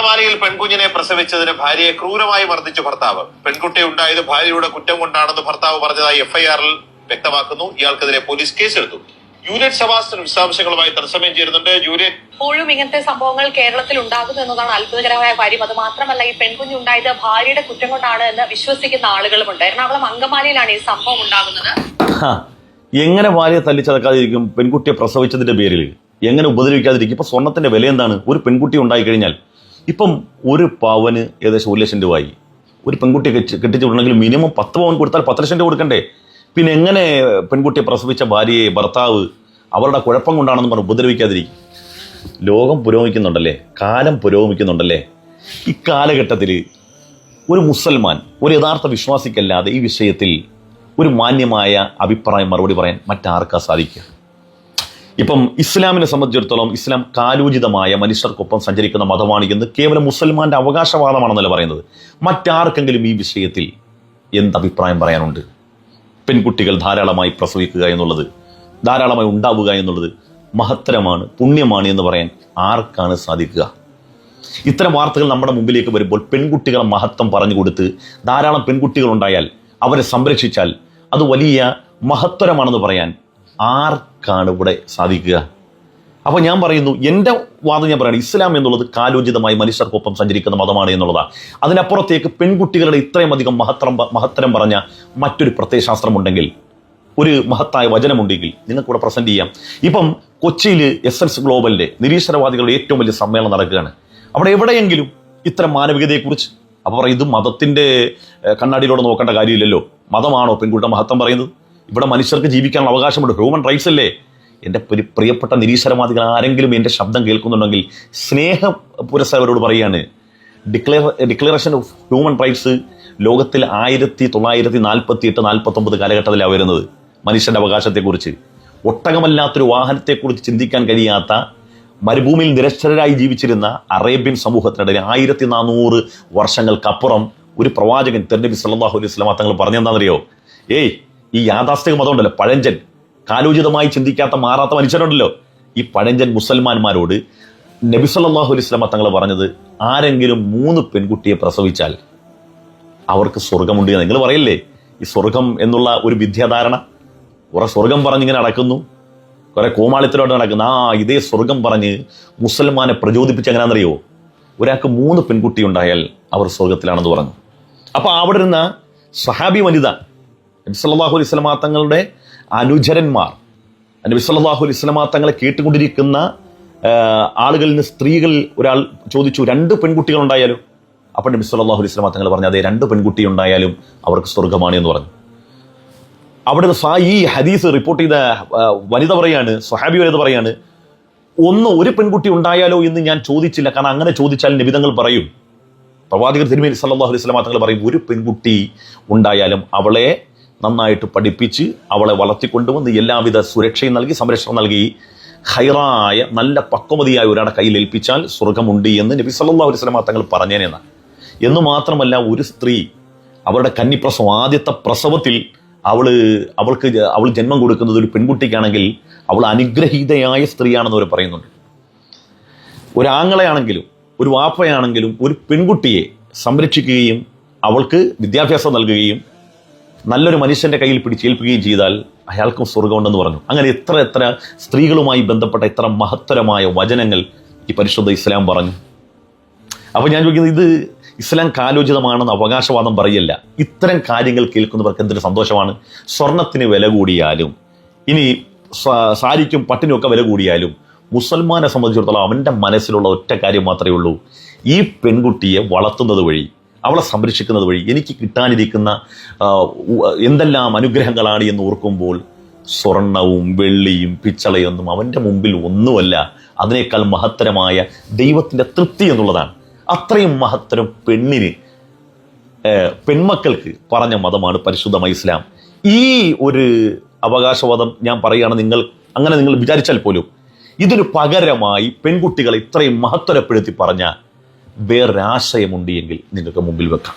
അങ്കമാലിയിൽ പെൺകുഞ്ഞിനെ പ്രസവിച്ചതിന് ഭാര്യയെ ക്രൂരമായി മർദ്ദിച്ചു ഭർത്താവ്. പെൺകുട്ടി ഉണ്ടായത് ഭാര്യയുടെ കുറ്റം കൊണ്ടാണെന്ന് ഭർത്താവ് പറഞ്ഞതായി എഫ്ഐആറിൽ വ്യക്തമാക്കുന്നു. ഇയാൾക്കെതിരെ പോലീസ് കേസെടുത്തു. യൂലിയറ്റ് സെബാസ്റ്റ്യൻ വിശദാംശങ്ങളുമായി തത്സമയം ചേരുന്നുണ്ട്. യൂലിയറ്റ്, ഇപ്പോഴും ഇങ്ങനത്തെ സംഭവങ്ങൾ കേരളത്തിൽ ഉണ്ടാകുന്നു എന്നതാണ് അത്ഭുതകരമായ കാര്യം. അത് മാത്രമല്ല, ഈ പെൺകുഞ്ഞുണ്ടായത് ഭാര്യയുടെ കുറ്റം കൊണ്ടാണ് എന്ന് വിശ്വസിക്കുന്ന ആളുകളുമുണ്ട്. എറണാകുളം അങ്കമാലിയിലാണ് ഈ സംഭവം ഉണ്ടാകുന്നത്. എങ്ങനെ ഭാര്യയെ തല്ലിച്ചതക്കാതിരിക്കും? പെൺകുട്ടിയെ പ്രസവിച്ചതിന്റെ പേരിൽ എങ്ങനെ ഉപദ്രവിക്കാതിരിക്കും? ഇപ്പൊ സ്വർണത്തിന്റെ വില എന്താണ്? ഒരു പെൺകുട്ടി ഉണ്ടായി കഴിഞ്ഞാൽ ഇപ്പം ഒരു പവന് ഏകദേശം 1 ലക്ഷം രൂപയായി. ഒരു പെൺകുട്ടിയെ കെട്ടിച്ചിട്ടുണ്ടെങ്കിൽ മിനിമം 10 പവൻ കൊടുത്താൽ 10 ലക്ഷം രൂപ കൊടുക്കണ്ടേ? പിന്നെ എങ്ങനെ പെൺകുട്ടിയെ പ്രസവിച്ച ഭാര്യയെ ഭർത്താവ് അവരുടെ കുഴപ്പം കൊണ്ടാണെന്ന് പറഞ്ഞ് ഉപദ്രവിക്കാതിരിക്കും? ലോകം പുരോഗമിക്കുന്നുണ്ടല്ലേ, കാലം പുരോഗമിക്കുന്നുണ്ടല്ലേ. ഈ കാലഘട്ടത്തിൽ ഒരു മുസൽമാൻ, ഒരു യഥാർത്ഥ വിശ്വാസിക്കല്ലാതെ ഈ വിഷയത്തിൽ ഒരു മാന്യമായ അഭിപ്രായം മറുപടി പറയാൻ മറ്റാർക്കാ സാധിക്കുക? ഇപ്പം ഇസ്ലാമിനെ സംബന്ധിച്ചിടത്തോളം ഇസ്ലാം കാലോചിതമായ മനുഷ്യർക്കൊപ്പം സഞ്ചരിക്കുന്ന മതമാണ് എന്ന് കേവലം മുസൽമാന്റെ അവകാശവാദമാണെന്നല്ല പറയുന്നത്. മറ്റാർക്കെങ്കിലും ഈ വിഷയത്തിൽ എന്തഭിപ്രായം പറയാനുണ്ട്? പെൺകുട്ടികൾ ധാരാളമായി പ്രസവിക്കുക എന്നുള്ളത്, ധാരാളമായി ഉണ്ടാവുക എന്നുള്ളത് മഹത്തരമാണ്, പുണ്യമാണ് എന്ന് പറയാൻ ആർക്കാണ് സാധിക്കുക? ഇത്തരം വാർത്തകൾ നമ്മുടെ മുമ്പിലേക്ക് വരുമ്പോൾ പെൺകുട്ടികളെ മഹത്വം പറഞ്ഞു കൊടുത്ത് ധാരാളം പെൺകുട്ടികൾ ഉണ്ടായാൽ അവരെ സംരക്ഷിച്ചാൽ അത് വലിയ മഹത്തരമാണെന്ന് പറയാൻ ആർക്കാണ് ഇവിടെ സാധിക്കുക? അപ്പോൾ ഞാൻ പറയുന്നു, എൻ്റെ വാദം ഞാൻ പറയുന്നത്, ഇസ്ലാം എന്നുള്ളത് കാലോചിതമായി മനുഷ്യർക്കൊപ്പം സഞ്ചരിക്കുന്ന മതമാണ് എന്നുള്ളതാണ്. അതിനപ്പുറത്തേക്ക് പെൺകുട്ടികളുടെ ഇത്രയും അധികം മഹത്തരം പറഞ്ഞ മറ്റൊരു പ്രത്യയശാസ്ത്രമുണ്ടെങ്കിൽ, ഒരു മഹത്തായ വചനമുണ്ടെങ്കിൽ നിങ്ങൾക്കിവിടെ പ്രസന്റ് ചെയ്യാം. ഇപ്പം കൊച്ചിയിൽ എസൻസ് ഗ്ലോബലിന്റെ നിരീശ്വരവാദികളുടെ ഏറ്റവും വലിയ സമ്മേളനം നടക്കുകയാണ്. അവിടെ എവിടെയെങ്കിലും ഇത്തരം മാനവികതയെക്കുറിച്ച് അപ്പോൾ പറയും, ഇത് മതത്തിന്റെ കണ്ണാടിയിലൂടെ നോക്കേണ്ട കാര്യമില്ലല്ലോ, മതമാണോ പെൺകുട്ടിയുടെ മഹത്വം പറയുന്നത്? ഇവിടെ മനുഷ്യർക്ക് ജീവിക്കാനുള്ള അവകാശമുണ്ട്, ഹ്യൂമൻ റൈറ്റ്സ് അല്ലേ? എൻ്റെ പ്രിയപ്പെട്ട നിരീശ്വരവാദികൾ ആരെങ്കിലും എൻ്റെ ശബ്ദം കേൾക്കുന്നുണ്ടെങ്കിൽ സ്നേഹപുരസ്സരവരോട് പറയുകയാണ്, ഡിക്ലറേഷൻ ഓഫ് ഹ്യൂമൻ റൈറ്റ്സ് ലോകത്തിൽ 1948-49 കാലഘട്ടത്തിലാണ് വരുന്നത്. മനുഷ്യന്റെ അവകാശത്തെക്കുറിച്ച്, ഒട്ടകമല്ലാത്തൊരു വാഹനത്തെക്കുറിച്ച് ചിന്തിക്കാൻ കഴിയാത്ത മരുഭൂമിയിൽ നിരക്ഷരരായി ജീവിച്ചിരുന്ന അറേബ്യൻ സമൂഹത്തിനിടയിൽ 1400 വർഷങ്ങൾക്കപ്പുറം ഒരു പ്രവാചകൻ തിരുനബി സല്ലല്ലാഹു അലൈഹി വസല്ലം തങ്ങൾ പറഞ്ഞെന്താണെന്നറിയോ? ഈ യാഥാസ്ഥിക മതം ഉണ്ടല്ലോ, പഴഞ്ചൻ, കാലോചിതമായി ചിന്തിക്കാത്ത മാറാത്ത മനുഷ്യരുണ്ടല്ലോ, ഈ പഴഞ്ചൻ മുസൽമാന്മാരോട് നബി സല്ലല്ലാഹു അലൈഹി വസല്ലം തങ്ങൾ പറഞ്ഞത്, ആരെങ്കിലും 3 പെൺകുട്ടിയെ പ്രസവിച്ചാൽ അവർക്ക് സ്വർഗമുണ്ട്. നിങ്ങൾ പറയില്ലേ ഈ സ്വർഗം എന്നുള്ള ഒരു വിദ്യാധാരണ? കുറെ സ്വർഗം പറഞ്ഞിങ്ങനെ നടക്കുന്നു, കുറെ കോമാളിത്തരോടെ നടക്കുന്നു. ഇതേ സ്വർഗം പറഞ്ഞ് മുസൽമാനെ പ്രചോദിപ്പിച്ച് എങ്ങനെയാണെന്നറിയോ? ഒരാൾക്ക് 3 പെൺകുട്ടി ഉണ്ടായാൽ അവർ സ്വർഗത്തിലാണെന്ന് പറഞ്ഞു. അപ്പൊ അവിടെ ഇരുന്ന സഹാബി വനിത, നബി സല്ലല്ലാഹു അലൈഹി വസല്ലം തങ്ങളുടെ അനുചരന്മാർ, നബി സല്ലല്ലാഹു അലൈഹി വസല്ലം തങ്ങളെ കേട്ടുകൊണ്ടിരിക്കുന്ന ആളുകളിൽ നിന്ന് സ്ത്രീകൾ ഒരാൾ ചോദിച്ചു, 2 പെൺകുട്ടികൾ ഉണ്ടായാലും? അപ്പോൾ നബി സല്ലല്ലാഹു അലൈഹി വസല്ലം തങ്ങൾ പറഞ്ഞു, അതെ, 2 പെൺകുട്ടി ഉണ്ടായാലും അവർക്ക് സ്വർഗമാണ് എന്ന് പറഞ്ഞു. അവിടെ ഈ ഹദീസ് റിപ്പോർട്ട് ചെയ്ത വനിത പറയാണ്, സ്വഹാബി വനിത പറയാണ്, ഒരു പെൺകുട്ടി ഉണ്ടായാലോ എന്ന് ഞാൻ ചോദിച്ചില്ല, കാരണം അങ്ങനെ ചോദിച്ചാൽ നബി തങ്ങൾ പറയും, പ്രവാചകർ തിരുമേനി സല്ലല്ലാഹു അലൈഹി വസല്ലം തങ്ങൾ പറയും, ഒരു പെൺകുട്ടി ഉണ്ടായാലും അവളെ നന്നായിട്ട് പഠിപ്പിച്ച് അവളെ വളർത്തിക്കൊണ്ടുവന്ന് എല്ലാവിധ സുരക്ഷയും നൽകി സംരക്ഷണം നൽകി ഹൈറായ നല്ല പക്വമതിയായ ഒരാളെ കയ്യിൽ ഏൽപ്പിച്ചാൽ സ്വർഗമുണ്ട് എന്ന് നബി സല്ലല്ലാഹു അലൈഹി വസല്ലം തങ്ങൾ പറഞ്ഞേനെന്നാണ്. എന്ന് മാത്രമല്ല, ഒരു സ്ത്രീ അവരുടെ കന്നിപ്രസവം, ആദ്യത്തെ പ്രസവത്തിൽ അവൾ ജന്മം കൊടുക്കുന്നത് ഒരു പെൺകുട്ടിക്കാണെങ്കിൽ അവൾ അനുഗ്രഹീതയായ സ്ത്രീയാണെന്ന് അവർ പറയുന്നുണ്ട്. ഒരാങ്ങളെയാണെങ്കിലും ഒരു വാപ്പയാണെങ്കിലും ഒരു പെൺകുട്ടിയെ സംരക്ഷിക്കുകയും അവൾക്ക് വിദ്യാഭ്യാസം നൽകുകയും നല്ലൊരു മനുഷ്യന്റെ കയ്യിൽ പിടിച്ചേൽപ്പിക്കുകയും ചെയ്താൽ അയാൾക്കും സ്വർഗമുണ്ടെന്ന് പറഞ്ഞു. അങ്ങനെ എത്ര സ്ത്രീകളുമായി ബന്ധപ്പെട്ട എത്ര മഹത്തരമായ വചനങ്ങൾ ഈ പരിശുദ്ധ ഇസ്ലാം പറഞ്ഞു. അപ്പോൾ ഞാൻ ചോദിക്കുന്നത്, ഇത് ഇസ്ലാം കാലോചിതമാണെന്ന് അവകാശവാദം പറയല്ല. ഇത്തരം കാര്യങ്ങൾ കേൾക്കുന്നവർക്ക് എന്തൊരു സന്തോഷമാണ്. സ്വർണത്തിന് വില കൂടിയാലും, ഇനി സാരിക്കും പട്ടിനും ഒക്കെ വില കൂടിയാലും, മുസൽമാനെ സംബന്ധിച്ചിടത്തോളം അവൻ്റെ മനസ്സിലുള്ള ഒറ്റ കാര്യം മാത്രമേ ഉള്ളൂ, ഈ പെൺകുട്ടിയെ വളർത്തുന്നത് വഴി, അവളെ സംരക്ഷിക്കുന്നത് വഴി എനിക്ക് കിട്ടാനിരിക്കുന്ന എന്തെല്ലാം അനുഗ്രഹങ്ങളാണ് എന്ന് ഓർക്കുമ്പോൾ സ്വർണവും വെള്ളിയും പിച്ചളയൊന്നും അവൻ്റെ മുമ്പിൽ ഒന്നുമല്ല. അതിനേക്കാൾ മഹത്തരമായ ദൈവത്തിൻ്റെ തൃപ്തി എന്നുള്ളതാണ്. അത്രയും മഹത്തരം പെൺമക്കൾക്ക് പറഞ്ഞ മതമാണ് പരിശുദ്ധമായ ഇസ്ലാം. ഈ ഒരു അവകാശവാദം ഞാൻ പറയുകയാണ്, നിങ്ങൾ വിചാരിച്ചാൽ പോലും ഇതിന് പകരമായി പെൺകുട്ടികളെ ഇത്രയും മഹത്തരപ്പെടുത്തി പറഞ്ഞ വേറൊരാശയമുണ്ട് എങ്കിൽ നിങ്ങൾക്ക് മുമ്പിൽ വെക്കാം.